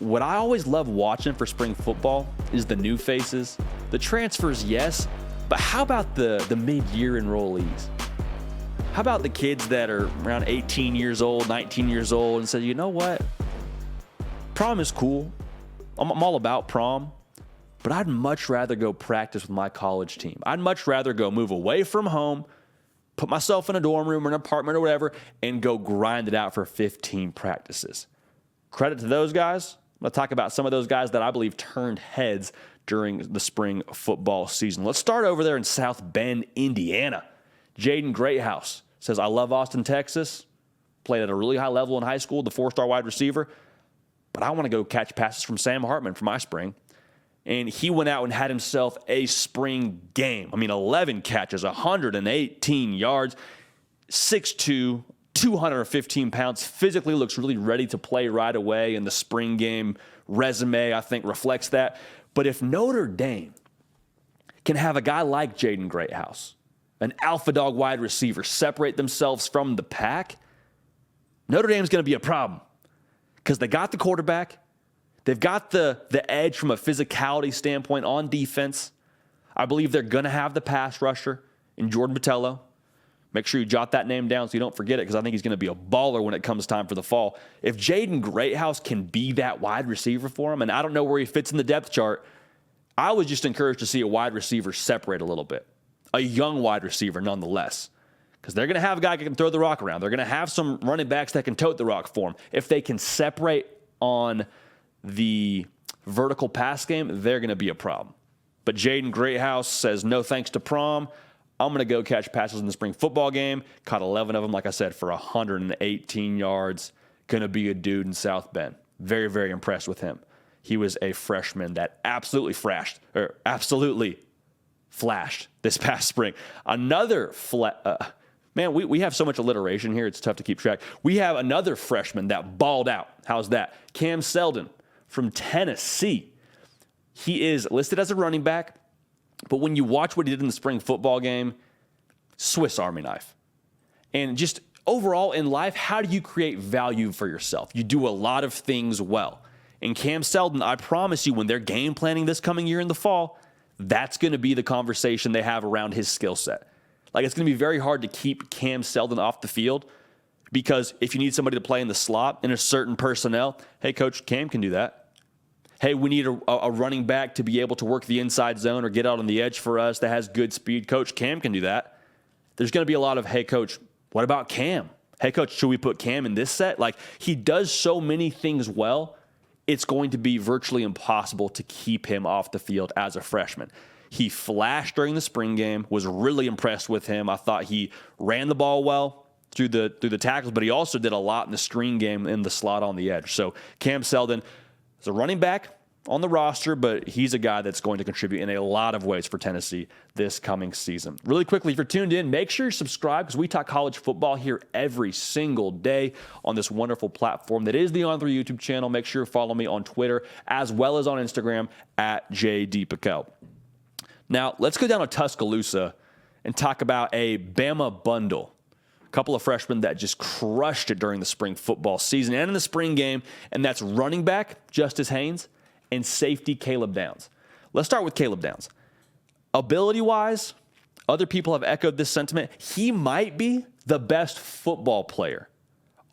what I always love watching for spring football is the new faces. The transfers, yes, but how about the mid-year enrollees? How about the kids that are around 18 years old, 19 years old, and say, you know what? Prom is cool. I'm all about prom, but I'd much rather go practice with my college team. I'd much rather go move away from home, put myself in a dorm room or an apartment or whatever, and go grind it out for 15 practices. Credit to those guys. I'm going to talk about some of those guys that I believe turned heads during the spring football season. Let's start over there in South Bend, Indiana. Jaden Greathouse says, I love Austin, Texas. Played at a really high level in high school, the 4-star wide receiver. But I want to go catch passes from Sam Hartman for my spring. And he went out and had himself a spring game. 11 catches, 118 yards, 6'2", 215 pounds. Physically looks really ready to play right away. And the spring game resume, I think, reflects that. But if Notre Dame can have a guy like Jaden Greathouse, an alpha dog wide receiver, separate themselves from the pack, Notre Dame's going to be a problem because they got the quarterback. They've got the edge from a physicality standpoint on defense. I believe they're going to have the pass rusher in Jordan Botelho. Make sure you jot that name down so you don't forget it because I think he's going to be a baller when it comes time for the fall. If Jaden Greathouse can be that wide receiver for him, and I don't know where he fits in the depth chart, I was just encouraged to see a wide receiver separate a little bit. A young wide receiver nonetheless. Because they're going to have a guy that can throw the rock around. They're going to have some running backs that can tote the rock for him. If they can separate on the vertical pass game, they're going to be a problem. But Jaden Greathouse says no thanks to prom. I'm going to go catch passes in the spring football game. Caught 11 of them, like I said, for 118 yards. Going to be a dude in South Bend. Very, very impressed with him. He was a freshman that absolutely flashed this past spring. Another man, we have so much alliteration here, it's tough to keep track. We have another freshman that balled out. How's that? Cam Seldon from Tennessee. He is listed as a running back, but when you watch what he did in the spring football game, Swiss Army knife. And just overall in life, how do you create value for yourself? You do a lot of things well. And Cam Seldon, I promise you, when they're game planning this coming year in the fall, that's going to be the conversation they have around his skill set. Like, it's going to be very hard to keep Cam Seldon off the field because if you need somebody to play in the slot in a certain personnel, hey, Coach, Cam can do that. Hey, we need a running back to be able to work the inside zone or get out on the edge for us that has good speed. Coach, Cam can do that. There's going to be a lot of, hey, Coach, what about Cam? Hey, Coach, should we put Cam in this set? Like, he does so many things well, it's going to be virtually impossible to keep him off the field as a freshman. He flashed during the spring game, was really impressed with him. I thought he ran the ball well through the tackles, but he also did a lot in the screen game in the slot on the edge. So Cam Seldon is a running back on the roster, but he's a guy that's going to contribute in a lot of ways for Tennessee this coming season. Really quickly, if you're tuned in, make sure you subscribe because we talk college football here every single day on this wonderful platform that is the On3 YouTube channel. Make sure you follow me on Twitter as well as on Instagram at JDPiquel. Now, let's go down to Tuscaloosa and talk about a Bama bundle. A couple of freshmen that just crushed it during the spring football season and in the spring game, and that's running back Justice Haynes and safety Caleb Downs. Let's start with Caleb Downs. Ability-wise, other people have echoed this sentiment. He might be the best football player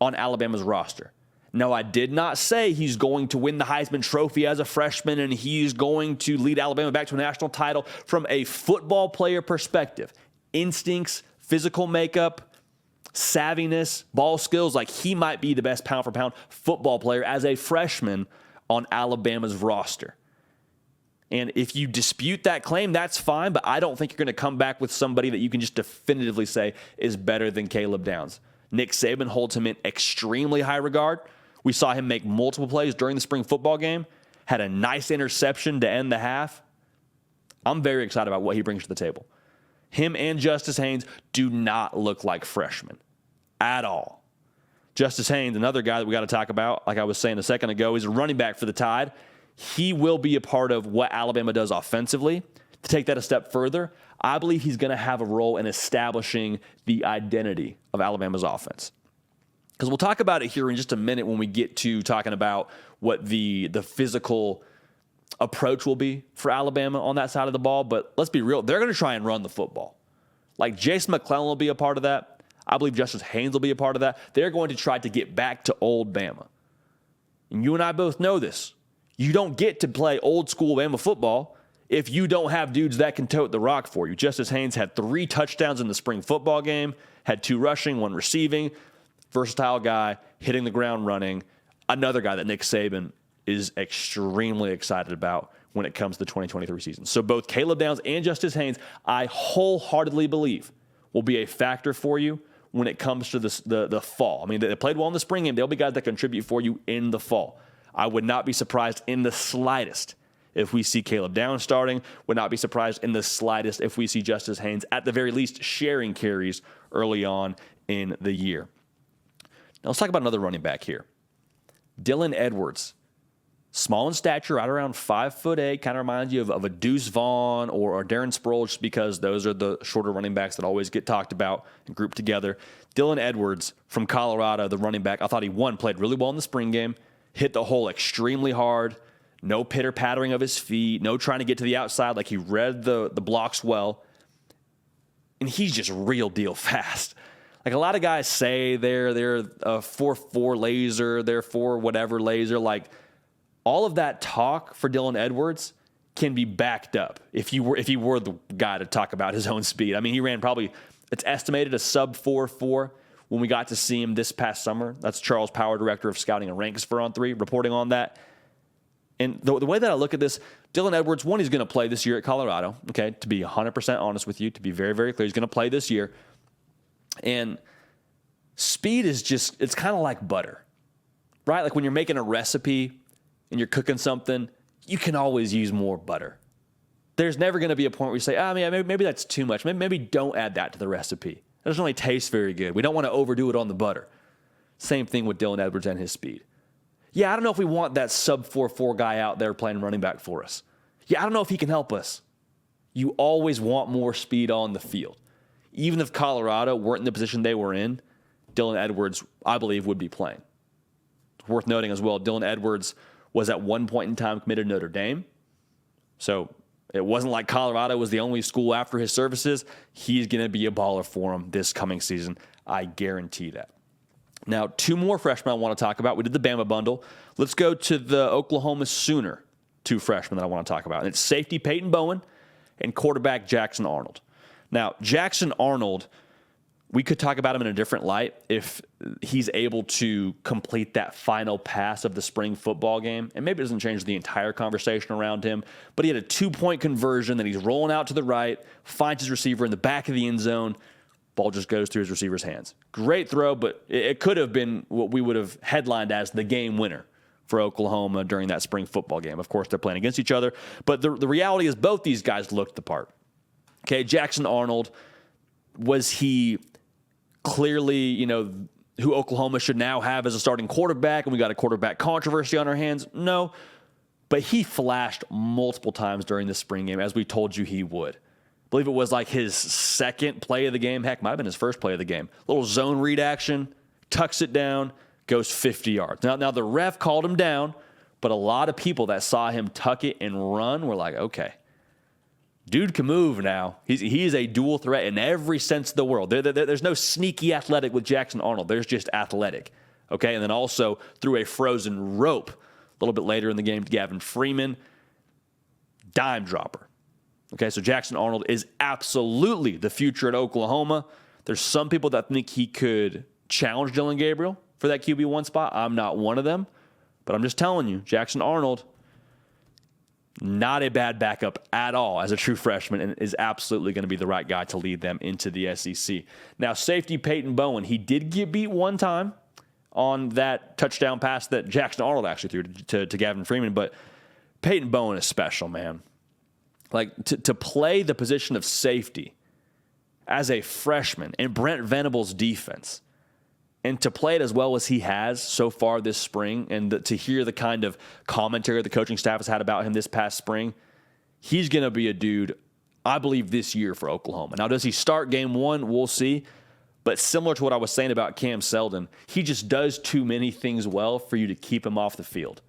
on Alabama's roster. Now, I did not say he's going to win the Heisman Trophy as a freshman and he's going to lead Alabama back to a national title from a football player perspective. Instincts, physical makeup, savviness, ball skills, like he might be the best pound-for-pound football player as a freshman on Alabama's roster. And if you dispute that claim, that's fine, but I don't think you're going to come back with somebody that you can just definitively say is better than Caleb Downs. Nick Saban holds him in extremely high regard. We saw him make multiple plays during the spring football game, had a nice interception to end the half. I'm very excited about what he brings to the table. Him and Justice Haynes do not look like freshmen at all. Justice Haynes, another guy that we got to talk about, like I was saying a second ago, is a running back for the Tide. He will be a part of what Alabama does offensively. To take that a step further, I believe he's going to have a role in establishing the identity of Alabama's offense. Because we'll talk about it here in just a minute when we get to talking about what the physical approach will be for Alabama on that side of the ball. But let's be real, they're going to try and run the football. Like Jason McClellan will be a part of that. I believe Justice Haynes will be a part of that. They're going to try to get back to old Bama. And you and I both know this. You don't get to play old school Bama football if you don't have dudes that can tote the rock for you. Justice Haynes had 3 touchdowns in the spring football game, had 2 rushing, 1 receiving. Versatile guy, hitting the ground running. Another guy that Nick Saban is extremely excited about when it comes to the 2023 season. So both Caleb Downs and Justice Haynes, I wholeheartedly believe, will be a factor for you when it comes to the fall. I mean, they played well in the spring game. They'll be guys that contribute for you in the fall. I would not be surprised in the slightest if we see Caleb Downs starting. Would not be surprised in the slightest if we see Justice Haynes, at the very least, sharing carries early on in the year. Now let's talk about another running back here. Dylan Edwards. Small in stature, right around 5'8", kind of reminds you of a Deuce Vaughn or Darren Sproles, just because those are the shorter running backs that always get talked about and grouped together. Dylan Edwards from Colorado, the running back, I thought he played really well in the spring game, hit the hole extremely hard, no pitter-pattering of his feet, no trying to get to the outside, like he read the blocks well, and he's just real deal fast. Like a lot of guys say they're a 4.4 laser, they're 4 whatever laser, like all of that talk for Dylan Edwards can be backed up if he were the guy to talk about his own speed. I mean, he ran probably, it's estimated, a sub 4.4 when we got to see him this past summer. That's Charles Power, director of scouting and ranks for On3, reporting on that. And the way that I look at this, Dylan Edwards, one, he's going to play this year at Colorado. Okay, to be 100% honest with you, to be very, very clear, he's going to play this year. And speed is just, it's kind of like butter, right? Like when you're making a recipe and you're cooking something, you can always use more butter. There's never going to be a point where you say, maybe that's too much. Maybe don't add that to the recipe. It doesn't really taste very good. We don't want to overdo it on the butter. Same thing with Dylan Edwards and his speed. Yeah, I don't know if we want that sub 4.4 guy out there playing running back for us. Yeah, I don't know if he can help us. You always want more speed on the field. Even if Colorado weren't in the position they were in, Dylan Edwards, I believe, would be playing. It's worth noting as well, Dylan Edwards was at one point in time committed to Notre Dame. So it wasn't like Colorado was the only school after his services. He's going to be a baller for him this coming season. I guarantee that. Now, 2 more freshmen I want to talk about. We did the Bama bundle. Let's go to the Oklahoma Sooner 2 freshmen that I want to talk about. And it's safety Peyton Bowen and quarterback Jackson Arnold. Now, Jackson Arnold, we could talk about him in a different light if he's able to complete that final pass of the spring football game. And maybe it doesn't change the entire conversation around him, but he had a 2-point conversion that he's rolling out to the right, finds his receiver in the back of the end zone. Ball just goes through his receiver's hands. Great throw, but it could have been what we would have headlined as the game winner for Oklahoma during that spring football game. Of course, they're playing against each other, but the reality is both these guys looked the part. Okay, Jackson Arnold, was he clearly, who Oklahoma should now have as a starting quarterback, and we got a quarterback controversy on our hands? No, but he flashed multiple times during the spring game, as we told you he would. I believe it was like his second play of the game. Heck, might have been his first play of the game. Little zone read action, tucks it down, goes 50 yards. Now the ref called him down, but a lot of people that saw him tuck it and run were like, okay, dude can move now. He is a dual threat in every sense of the world. There's no sneaky athletic with Jackson Arnold. There's just athletic. Okay, and then also threw a frozen rope a little bit later in the game to Gavin Freeman. Dime dropper. Okay, so Jackson Arnold is absolutely the future at Oklahoma. There's some people that think he could challenge Dylan Gabriel for that QB1 spot. I'm not one of them, but I'm just telling you, Jackson Arnold, not a bad backup at all as a true freshman, and is absolutely going to be the right guy to lead them into the SEC. Now, safety Peyton Bowen, he did get beat one time on that touchdown pass that Jackson Arnold actually threw to Gavin Freeman, but Peyton Bowen is special, man. Like, to play the position of safety as a freshman in Brent Venables' defense, and to play it as well as he has so far this spring, and to hear the kind of commentary the coaching staff has had about him this past spring, he's going to be a dude, I believe, this year for Oklahoma. Now, does he start game 1? We'll see. But similar to what I was saying about Cam Seldon, he just does too many things well for you to keep him off the field.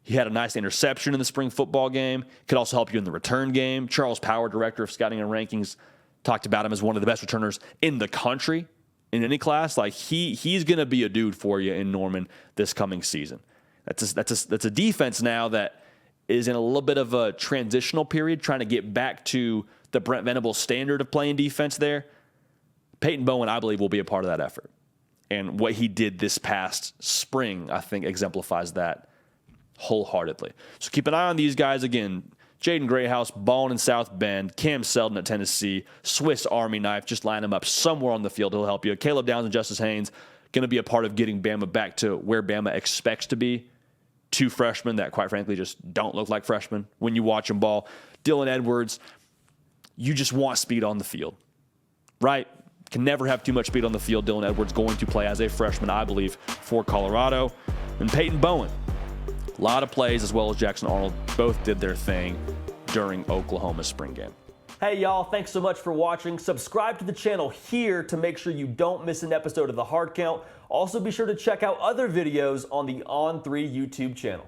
He had a nice interception in the spring football game. Could also help you in the return game. Charles Power, director of scouting and rankings, talked about him as one of the best returners in the country in any class. Like he's going to be a dude for you in Norman this coming season. That's a defense now that is in a little bit of a transitional period, trying to get back to the Brent Venables standard of playing defense there. Peyton Bowen, I believe, will be a part of that effort. And what he did this past spring, I think, exemplifies that wholeheartedly. So keep an eye on these guys. Again, Jaden Greathouse, balling in South Bend, Cam Selden at Tennessee, Swiss Army knife, just line him up somewhere on the field. He'll help you. Caleb Downs and Justice Haynes going to be a part of getting Bama back to where Bama expects to be. Two freshmen that, quite frankly, just don't look like freshmen when you watch them ball. Dylan Edwards, you just want speed on the field, right? Can never have too much speed on the field. Dylan Edwards going to play as a freshman, I believe, for Colorado. And Peyton Bowen, a lot of plays, as well as Jackson Arnold, both did their thing during Oklahoma's spring game. Hey, y'all, thanks so much for watching. Subscribe to the channel here to make sure you don't miss an episode of The Hard Count. Also, be sure to check out other videos on the On3 YouTube channel.